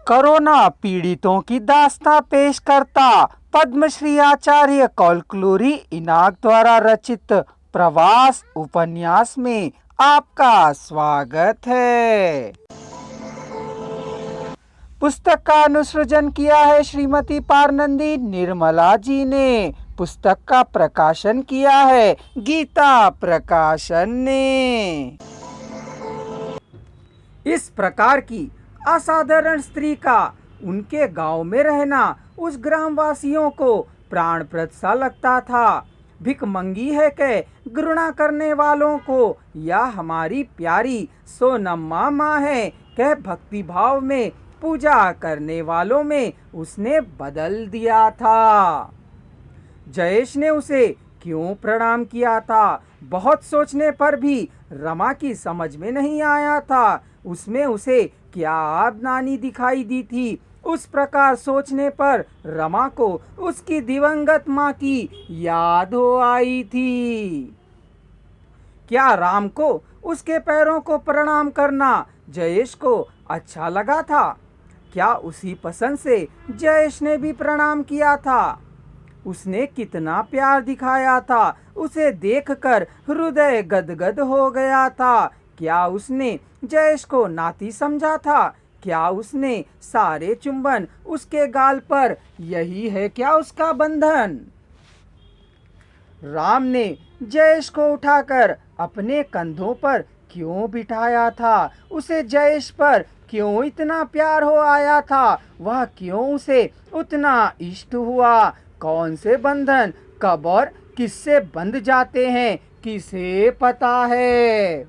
Corona पीड़ितों की दास्तां पेश करता पद्मश्री आचार्य कौलक्लूरी इनाक द्वारा रचित प्रवास उपन्यास में आपका स्वागत है। पुस्तक का अनुसृजन किया है श्रीमती पारनंदी निर्मला जी ने। पुस्तक का प्रकाशन किया है गीता प्रकाशन ने। इस प्रकार की असाधारण स्त्री का उनके गांव में रहना उस ग्रामवासियों को प्राणप्रद सा लगता था। भिखमंगी है के घृणा करने वालों को या हमारी प्यारी सोनम्मा माँ है कह भक्ति भाव में पूजा करने वालों में उसने बदल दिया था। जयेश ने उसे क्यों प्रणाम किया था, बहुत सोचने पर भी रमा की समझ में नहीं आया था। उसमें उसे क्या नानी दिखाई दी थी। उस प्रकार सोचने पर रमा को उसकी दिवंगत माँ की याद हो आई थी। क्या राम को उसके पैरों को प्रणाम करना जयेश को अच्छा लगा था? क्या उसी पसंद से जयेश ने भी प्रणाम किया था? उसने कितना प्यार दिखाया था, उसे देखकर हृदय गदगद हो गया था। क्या उसने जयेश को नाती समझा था? क्या उसने सारे चुंबन उसके गाल पर, यही है क्या उसका बंधन? राम ने जयेश को उठाकर अपने कंधों पर क्यों बिठाया था? उसे जयेश पर क्यों इतना प्यार हो आया था? वह क्यों उसे उतना इष्ट हुआ? कौन से बंधन कब और किससे बंध जाते हैं, किसे पता है?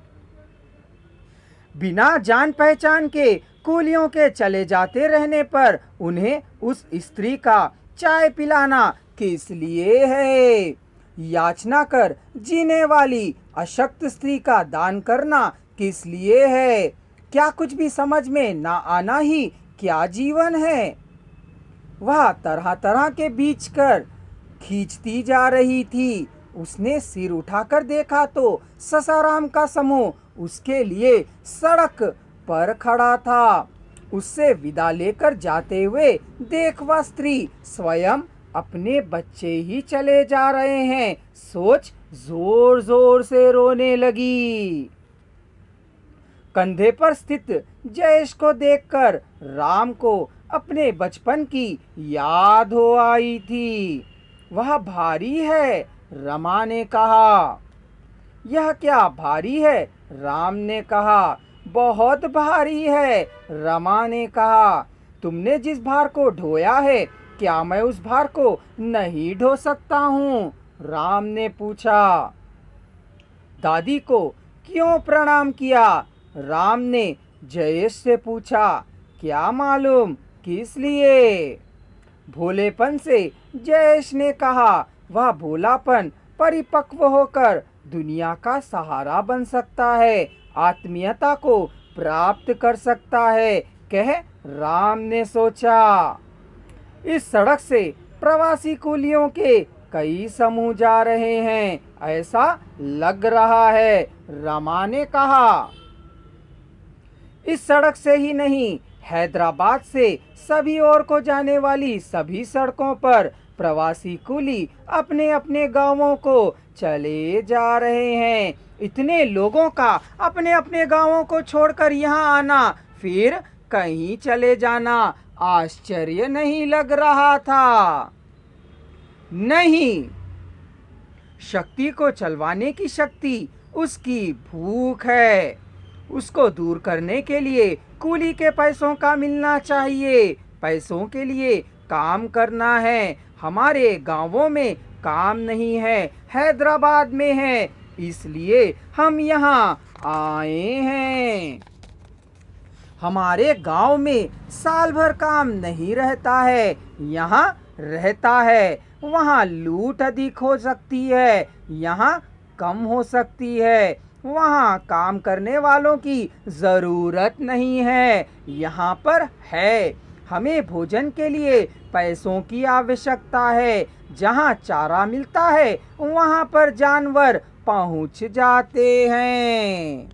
बिना जान पहचान के कूलियों के चले जाते रहने पर उन्हें उस स्त्री का चाय पिलाना किस लिए है? याचना कर जीने वाली अशक्त स्त्री का दान करना किस लिए है? क्या कुछ भी समझ में ना आना ही क्या जीवन है? वह तरह तरह के बीच कर खींचती जा रही थी। उसने सिर उठाकर देखा तो ससाराम का समूह उसके लिए सड़क पर खड़ा था। उससे विदा लेकर जाते हुए देख वह स्त्री स्वयं अपने बच्चे ही चले जा रहे हैं, सोच जोर जोर से रोने लगी। कंधे पर स्थित जयेश को देखकर राम को अपने बचपन की याद हो आई थी। वह भारी है, रमा ने कहा। यह क्या भारी है? राम ने कहा। बहुत भारी है, रमा ने कहा। तुमने जिस भार को ढोया है, क्या मैं उस भार को नहीं ढो सकता हूँ? राम ने पूछा। दादी को क्यों प्रणाम किया? राम ने जयेश से पूछा। क्या मालूम किस लिए? भोलेपन से जयेश ने कहा। वह भोलापन परिपक्व होकर दुनिया का सहारा बन सकता है, आत्मीयता को प्राप्त कर सकता है, कह राम ने सोचा। इस सड़क से प्रवासी कूलियों के कई समूह जा रहे हैं, ऐसा लग रहा है, रमा ने कहा। इस सड़क से ही नहीं, हैदराबाद से सभी ओर को जाने वाली सभी सड़कों पर प्रवासी कूली अपने अपने गांवों को चले जा रहे हैं। इतने लोगों का अपने अपने गांवों को छोड़कर यहाँ आना, फिर कहीं चले जाना आश्चर्य नहीं लग रहा था? नहीं, शक्ति को चलवाने की शक्ति उसकी भूख है। उसको दूर करने के लिए कूली के पैसों का मिलना चाहिए। पैसों के लिए काम करना है। हमारे गांवों में काम नहीं है, हैदराबाद में है, इसलिए हम यहाँ आए हैं। हमारे गांव में साल भर काम नहीं रहता है, यहाँ रहता है। वहाँ लूट अधिक हो सकती है, यहाँ कम हो सकती है। वहाँ काम करने वालों की ज़रूरत नहीं है, यहाँ पर है। हमें भोजन के लिए पैसों की आवश्यकता है। जहाँ चारा मिलता है वहाँ पर जानवर पहुँच जाते हैं।